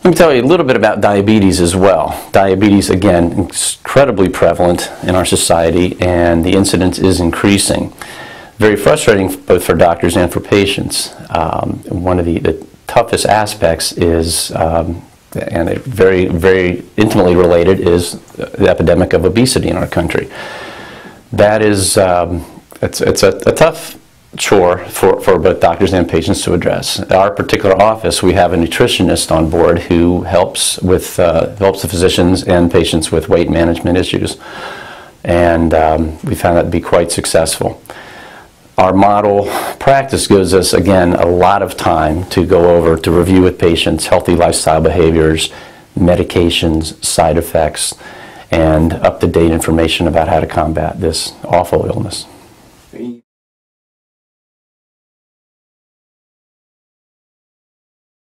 Let me tell you a little bit about diabetes as well. Diabetes, again, incredibly prevalent in our society, and the incidence is increasing. Very frustrating both for doctors and for patients. One of the toughest aspects is, and very, very intimately related, is the epidemic of obesity in our country. That is, it's a tough chore for both doctors and patients to address. At our particular office, we have a nutritionist on board who helps the physicians and patients with weight management issues, and we found that to be quite successful. Our model practice gives us, again, a lot of time to go over, to review with patients healthy lifestyle behaviors, medications, side effects, and up-to-date information about how to combat this awful illness.